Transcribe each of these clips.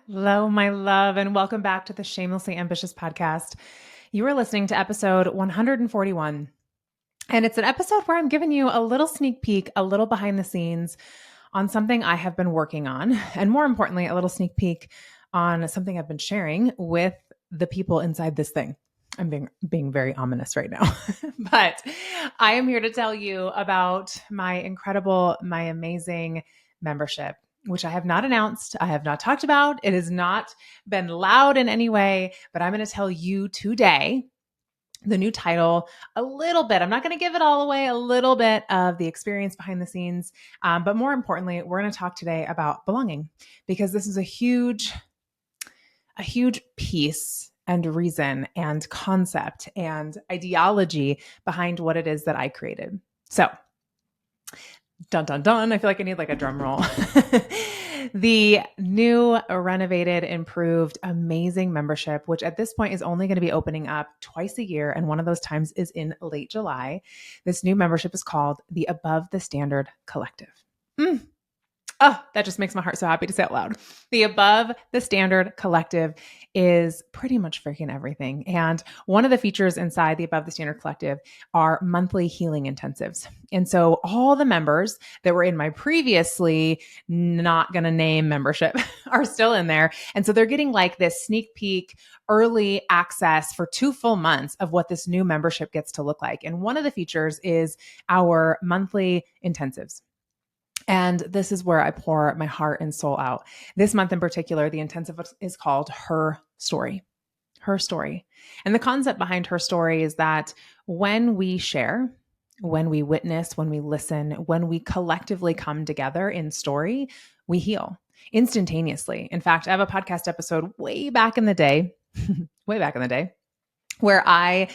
Hello, my love, and welcome back to the Shamelessly Ambitious podcast. You are listening to episode 141. And it's an episode where I'm giving you a little sneak peek, a little behind the scenes on something I have been working on. And more importantly, a little sneak peek on something I've been sharing with the people inside this thing. I'm being very ominous right now. But I am here to tell you about my incredible, my amazing membership, which I have not announced. I have not talked about. It has not been loud in any way, but I'm going to tell you today the new title, a little bit. I'm not going to give it all away, a little bit of the experience behind the scenes. But more importantly, we're going to talk today about belonging, because this is a huge piece and reason and concept and ideology behind what it is that I created. So, dun, dun, dun. I feel like I need like a drum roll. The new, renovated, improved, amazing membership, which at this point is only going to be opening up twice a year. And one of those times is in late July. This new membership is called the Above the Standard Collective. Oh, that just makes my heart so happy to say it loud. The Above the Standard Collective is pretty much freaking everything. And one of the features inside the Above the Standard Collective are monthly healing intensives. And so all the members that were in my previously not going to name membership are still in there. And so they're getting like this sneak peek, early access for 2 full months of what this new membership gets to look like. And one of the features is our monthly intensives. And this is where I pour my heart and soul out. This month in particular, the intensive is called Her Story. Her Story. And the concept behind Her Story is that when we share, when we witness, when we listen, when we collectively come together in story, we heal instantaneously. In fact, I have a podcast episode way back in the day, where I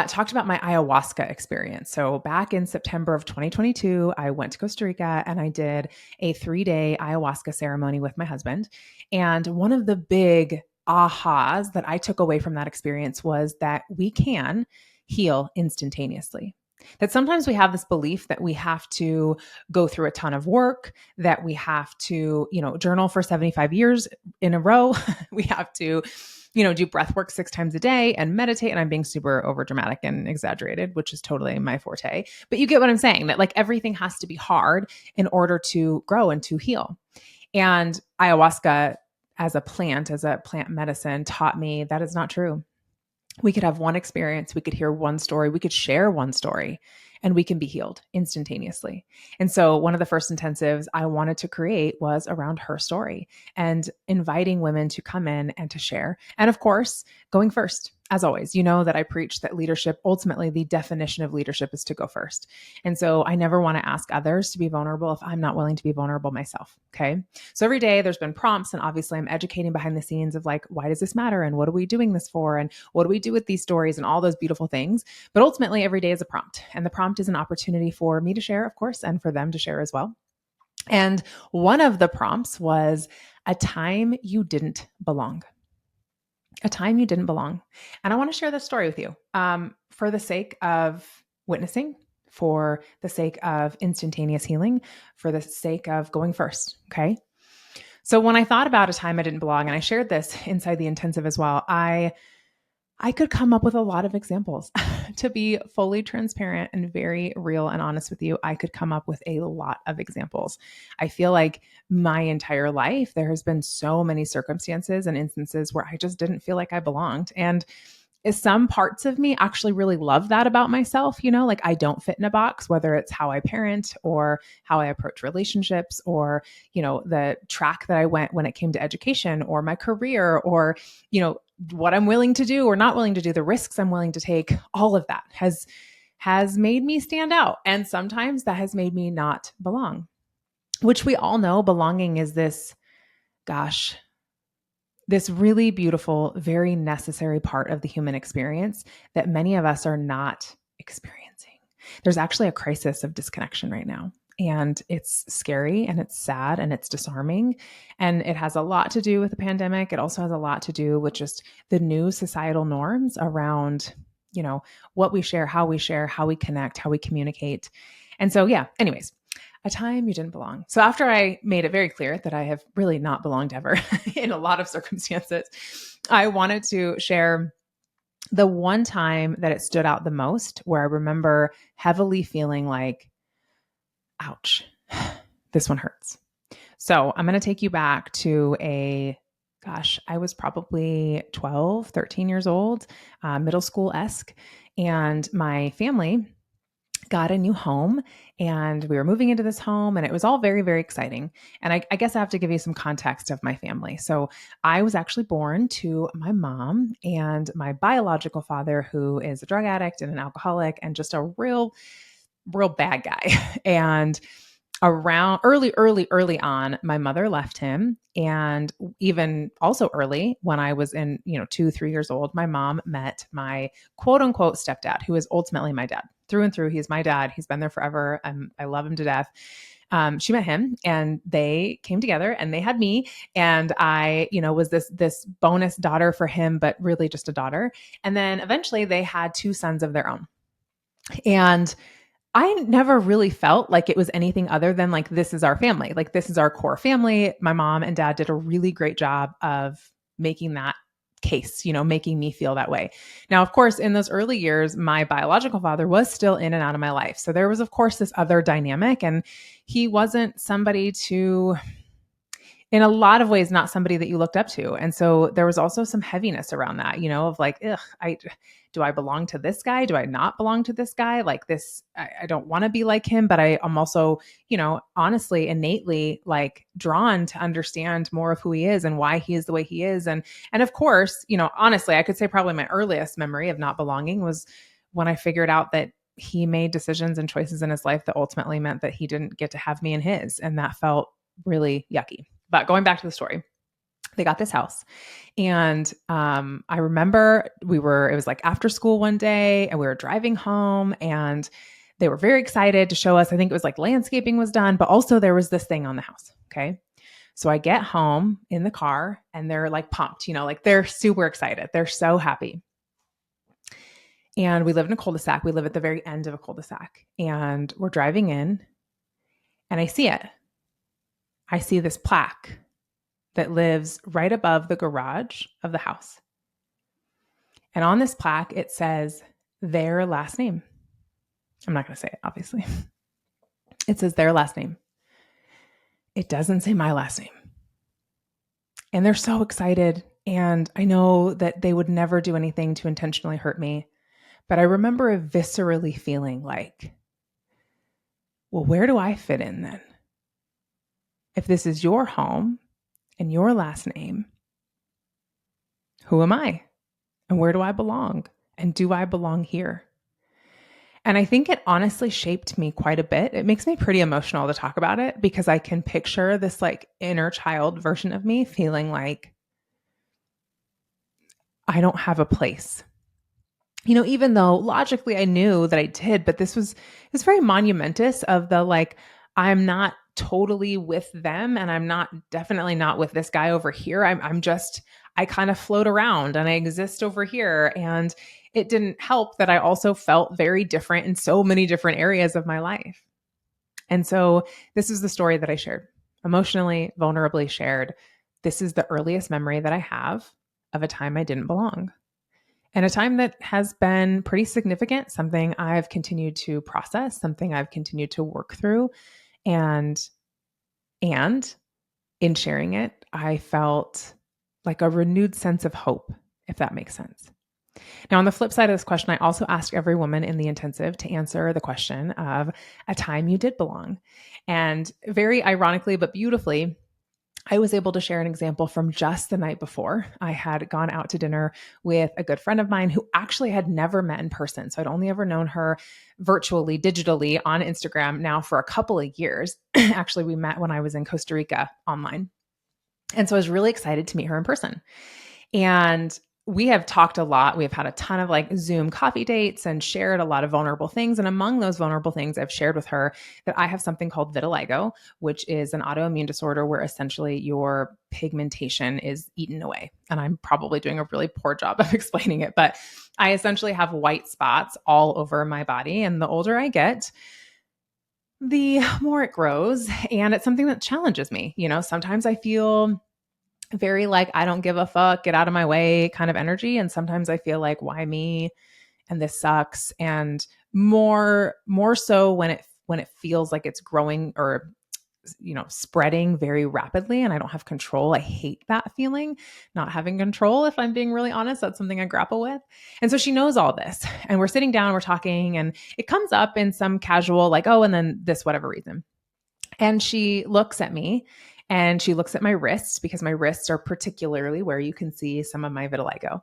talked about my ayahuasca experience. So back in September of 2022, I went to Costa Rica and I did a 3-day ayahuasca ceremony with my husband. And one of the big ahas that I took away from that experience was that we can heal instantaneously. That sometimes we have this belief that we have to go through a ton of work, that we have to, journal for 75 years in a row. We have to do breath work 6 times a day and meditate. And I'm being super over dramatic and exaggerated, which is totally my forte. But you get what I'm saying, that like everything has to be hard in order to grow and to heal. And ayahuasca as a plant medicine taught me that is not true. We could have one experience, we could hear one story, we could share one story, and we can be healed instantaneously. And so one of the first intensives I wanted to create was around her story and inviting women to come in and to share. And of course, going first. As always, you know that I preach that leadership, ultimately the definition of leadership is to go first. And so I never want to ask others to be vulnerable if I'm not willing to be vulnerable myself. Okay. So every day there's been prompts, and obviously I'm educating behind the scenes of like, why does this matter? And what are we doing this for? And what do we do with these stories and all those beautiful things? But ultimately every day is a prompt, and the prompt is an opportunity for me to share, of course, and for them to share as well. And one of the prompts was a time you didn't belong. A time you didn't belong. And I want to share this story with you for the sake of witnessing, for the sake of instantaneous healing, for the sake of going first. Okay. So when I thought about a time I didn't belong, and I shared this inside the intensive as well, I could come up with a lot of examples. To be fully transparent and very real and honest with you, I could come up with a lot of examples. I feel like my entire life, there has been so many circumstances and instances where I just didn't feel like I belonged. And some parts of me actually really love that about myself. Like I don't fit in a box, whether it's how I parent or how I approach relationships or, the track that I went when it came to education or my career or, what I'm willing to do or not willing to do, the risks I'm willing to take. All of that has made me stand out. And sometimes that has made me not belong, which we all know belonging is this really beautiful, very necessary part of the human experience that many of us are not experiencing. There's actually a crisis of disconnection right now. And it's scary and it's sad and it's disarming. And it has a lot to do with the pandemic. It also has a lot to do with just the new societal norms around, what we share, how we connect, how we communicate. And so, anyways, A time you didn't belong. So after I made it very clear that I have really not belonged ever in a lot of circumstances, I wanted to share the one time that it stood out the most, where I remember heavily feeling like, ouch, this one hurts. So I'm going to take you back to I was probably 12, 13 years old, middle school-esque. And my family got a new home and we were moving into this home and it was all very, very exciting. And I guess I have to give you some context of my family. So I was actually born to my mom and my biological father, who is a drug addict and an alcoholic and just a real, real bad guy. And around early on, my mother left him. And even also early, when I was in, 2, 3 years old, my mom met my quote unquote stepdad, who is ultimately my dad through and through. He's my dad. He's been there forever. I love him to death. She met him and they came together and they had me. And I, was this bonus daughter for him, but really just a daughter. And then eventually they had 2 sons of their own. And I never really felt like it was anything other than like, this is our family. Like, this is our core family. My mom and dad did a really great job of making that case, making me feel that way. Now, of course, in those early years, my biological father was still in and out of my life. So there was, of course, this other dynamic, and he wasn't somebody to, in a lot of ways, not somebody that you looked up to. And so there was also some heaviness around that, of like, do I belong to this guy? Do I not belong to this guy? Like this, I don't want to be like him, but I'm also, honestly, innately like drawn to understand more of who he is and why he is the way he is. And of course, honestly, I could say probably my earliest memory of not belonging was when I figured out that he made decisions and choices in his life that ultimately meant that he didn't get to have me in his. And that felt really yucky. But going back to the story, they got this house. And I remember it was like after school one day and we were driving home and they were very excited to show us. I think it was like landscaping was done, but also there was this thing on the house. Okay. So I get home in the car and they're like pumped, like they're super excited. They're so happy. And we live in a cul-de-sac. We live at the very end of a cul-de-sac and we're driving in and I see it. I see this plaque that lives right above the garage of the house. And on this plaque, it says their last name. I'm not going to say it, obviously. It says their last name. It doesn't say my last name. And they're so excited. And I know that they would never do anything to intentionally hurt me. But I remember viscerally feeling like, well, where do I fit in then? If this is your home and your last name, who am I? And where do I belong? And do I belong here? And I think it honestly shaped me quite a bit. It makes me pretty emotional to talk about it because I can picture this like inner child version of me feeling like I don't have a place. Even though logically I knew that I did, but it's very monumentous of the like, I'm not totally with them and I'm definitely not with this guy over here. I kind of float around and I exist over here. And it didn't help that I also felt very different in so many different areas of my life. And so this is the story that I shared, emotionally, vulnerably shared. This is the earliest memory that I have of a time I didn't belong. And a time that has been pretty significant, something I've continued to process, something I've continued to work through. And in sharing it, I felt like a renewed sense of hope, if that makes sense. Now, on the flip side of this question, I also asked every woman in the intensive to answer the question of a time you did belong. And very ironically, but beautifully, I was able to share an example from just the night before. I had gone out to dinner with a good friend of mine who actually had never met in person. So I'd only ever known her virtually, digitally on Instagram now for a couple of years. Actually, we met when I was in Costa Rica online. And so I was really excited to meet her in person. And we have talked a lot. We've had a ton of like Zoom coffee dates and shared a lot of vulnerable things. And among those vulnerable things, I've shared with her that I have something called vitiligo, which is an autoimmune disorder where essentially your pigmentation is eaten away. And I'm probably doing a really poor job of explaining it, but I essentially have white spots all over my body. And the older I get, the more it grows. And it's something that challenges me. Sometimes I feel very like, I don't give a fuck, get out of my way kind of energy. And sometimes I feel like, why me? And this sucks. And more so when it feels like it's growing or spreading very rapidly and I don't have control. I hate that feeling, not having control. If I'm being really honest, that's something I grapple with. And so she knows all this, and we're sitting down, we're talking, and it comes up in some casual, like, oh, and then this, whatever reason. And she looks at me and she looks at my wrists, because my wrists are particularly where you can see some of my vitiligo.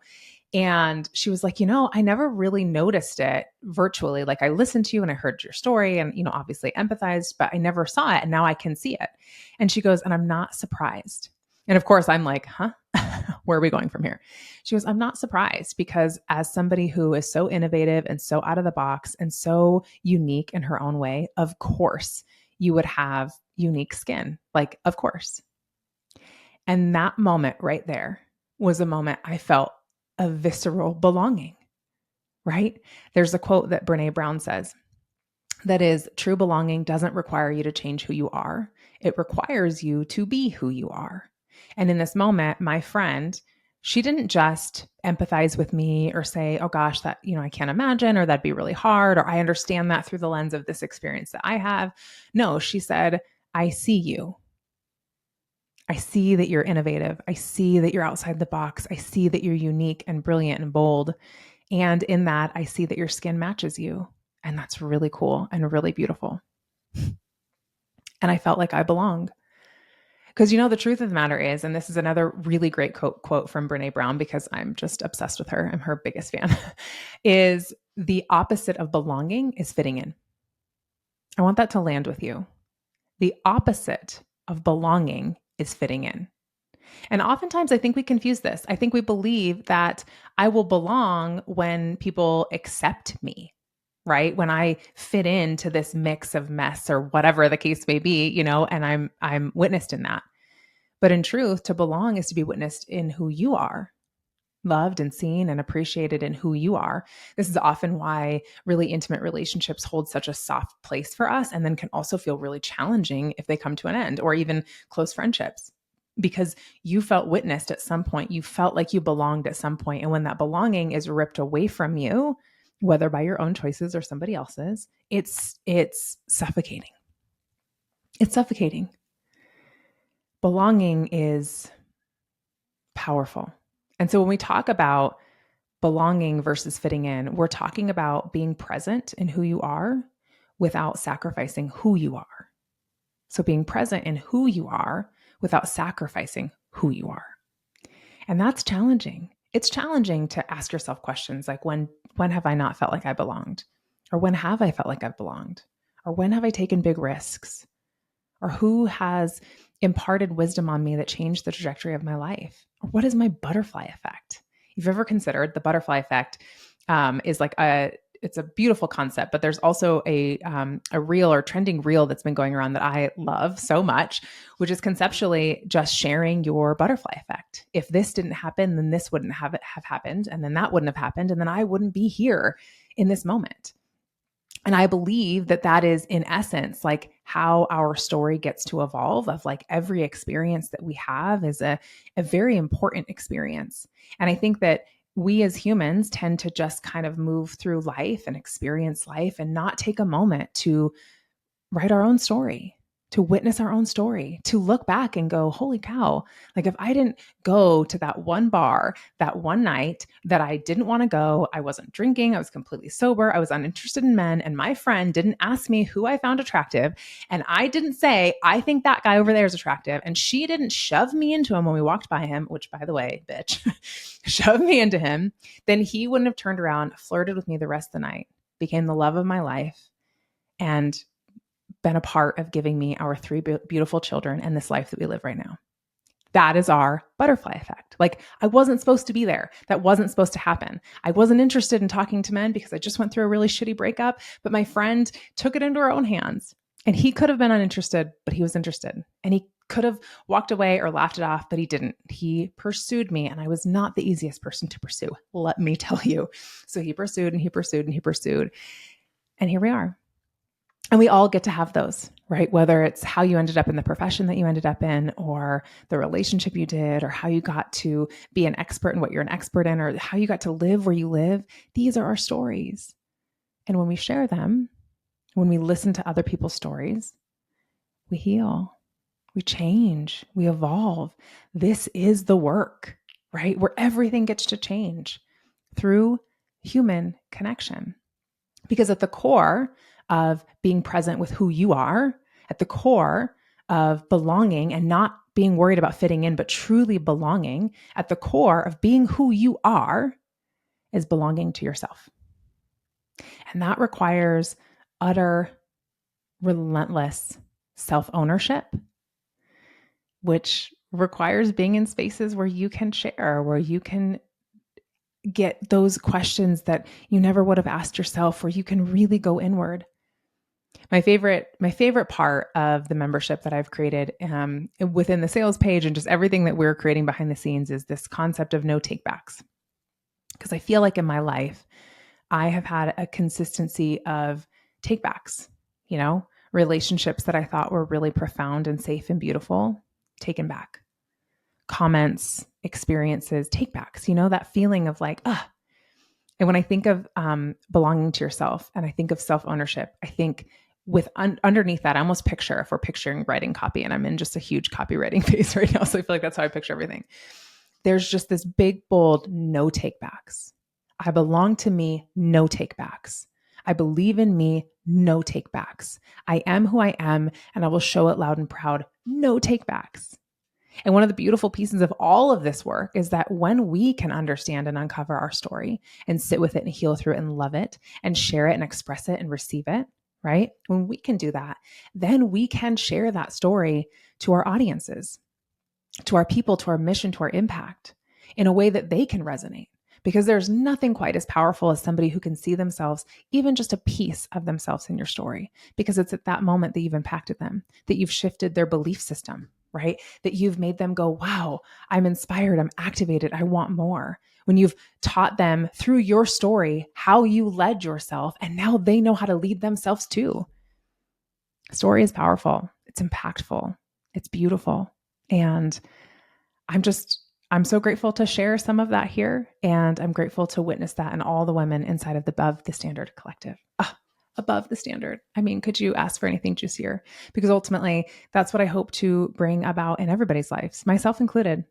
And she was like, I never really noticed it virtually. Like, I listened to you and I heard your story and, obviously empathized, but I never saw it. And now I can see it. And she goes, and I'm not surprised. And of course I'm like, huh? Where are we going from here? She goes, I'm not surprised, because as somebody who is so innovative and so out of the box and so unique in her own way, of course you would have unique skin. Like, of course. And that moment right there was a moment I felt a visceral belonging, right? There's a quote that Brene Brown says that is, true belonging doesn't require you to change who you are. It requires you to be who you are. And in this moment, my friend, she didn't just empathize with me or say, oh gosh, that, I can't imagine, or that'd be really hard, or I understand that through the lens of this experience that I have. No, she said, I see you. I see that you're innovative. I see that you're outside the box. I see that you're unique and brilliant and bold. And in that, I see that your skin matches you. And that's really cool and really beautiful. And I felt like I belonged. Because, the truth of the matter is, and this is another really great quote from Brene Brown, because I'm just obsessed with her, I'm her biggest fan, is the opposite of belonging is fitting in. I want that to land with you. The opposite of belonging is fitting in. And oftentimes I think we confuse this. I think we believe that I will belong when people accept me, right? When I fit into this mix of mess or whatever the case may be, and I'm witnessed in that. But in truth, to belong is to be witnessed in who you are, loved and seen and appreciated in who you are. This is often why really intimate relationships hold such a soft place for us, and then can also feel really challenging if they come to an end, or even close friendships. Because you felt witnessed at some point, you felt like you belonged at some point. And when that belonging is ripped away from you, whether by your own choices or somebody else's, it's suffocating. It's suffocating. Belonging is powerful. And so when we talk about belonging versus fitting in, we're talking about being present in who you are without sacrificing who you are. So being present in who you are without sacrificing who you are. And that's challenging. It's challenging to ask yourself questions like, when have I not felt like I belonged? Or when have I felt like I've belonged? Or when have I taken big risks? Or who has imparted wisdom on me that changed the trajectory of my life? Or what is my butterfly effect? If you've ever considered the butterfly effect, is like it's a beautiful concept, but there's also a reel or trending reel that's been going around that I love so much, which is conceptually just sharing your butterfly effect. If this didn't happen, then this wouldn't have happened, and then that wouldn't have happened, and then I wouldn't be here in this moment. And I believe that that is, in essence, like how our story gets to evolve, of like every experience that we have is a very important experience. And I think that we as humans tend to just kind of move through life and experience life and not take a moment to write our own story, to witness our own story, to look back and go, holy cow, like if I didn't go to that one bar that one night that I didn't want to go, I wasn't drinking, I was completely sober, I was uninterested in men, and my friend didn't ask me who I found attractive, and I didn't say, I think that guy over there is attractive, and she didn't shove me into him when we walked by him, which, by the way, bitch, shove me into him, then he wouldn't have turned around, flirted with me the rest of the night, became the love of my life, and been a part of giving me our 3 beautiful children and this life that we live right now. That is our butterfly effect. Like, I wasn't supposed to be there. That wasn't supposed to happen. I wasn't interested in talking to men because I just went through a really shitty breakup, but my friend took it into her own hands, and he could have been uninterested, but he was interested, and he could have walked away or laughed it off, but he didn't. He pursued me, and I was not the easiest person to pursue, let me tell you. So he pursued and he pursued and he pursued, and here we are. And we all get to have those, right? Whether it's how you ended up in the profession that you ended up in, or the relationship you did, or how you got to be an expert in what you're an expert in, or how you got to live where you live. These are our stories. And when we share them, when we listen to other people's stories, we heal, we change, we evolve. This is the work, right? Where everything gets to change through human connection. Because at the core of being present with who you are, at the core of belonging and not being worried about fitting in, but truly belonging, at the core of being who you are is belonging to yourself. And that requires utter, relentless self-ownership, which requires being in spaces where you can share, where you can get those questions that you never would have asked yourself, where you can really go inward. My favorite part of the membership that I've created within the sales page and just everything that we're creating behind the scenes is this concept of no takebacks. Because I feel like in my life, I have had a consistency of takebacks, relationships that I thought were really profound and safe and beautiful, taken back. Comments, experiences, takebacks, that feeling of like, ah. And when I think of belonging to yourself and I think of self-ownership, I think with underneath that, I almost picture, if we're picturing writing copy, and I'm in just a huge copywriting phase right now, so I feel like that's how I picture everything. There's just this big, bold, no takebacks. I belong to me, no takebacks. I believe in me, no takebacks. I am who I am, and I will show it loud and proud, no takebacks. And one of the beautiful pieces of all of this work is that when we can understand and uncover our story and sit with it and heal through it and love it and share it and express it and receive it, right? When we can do that, then we can share that story to our audiences, to our people, to our mission, to our impact in a way that they can resonate. Because there's nothing quite as powerful as somebody who can see themselves, even just a piece of themselves in your story, because it's at that moment that you've impacted them, that you've shifted their belief system, right? That you've made them go, wow, I'm inspired, I'm activated, I want more. When you've taught them through your story how you led yourself, and now they know how to lead themselves too. Story is powerful, it's impactful, it's beautiful. And I'm so grateful to share some of that here. And I'm grateful to witness that in all the women inside of the Above the Standard Collective. Above the standard. I mean, could you ask for anything juicier? Because ultimately, that's what I hope to bring about in everybody's lives, myself included.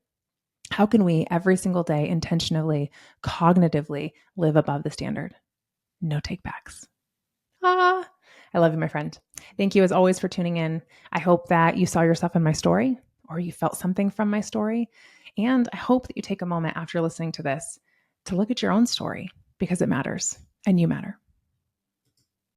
How can we every single day intentionally, cognitively live above the standard? No takebacks. I love you, my friend. Thank you as always for tuning in. I hope that you saw yourself in my story or you felt something from my story. And I hope that you take a moment after listening to this to look at your own story because it matters and you matter.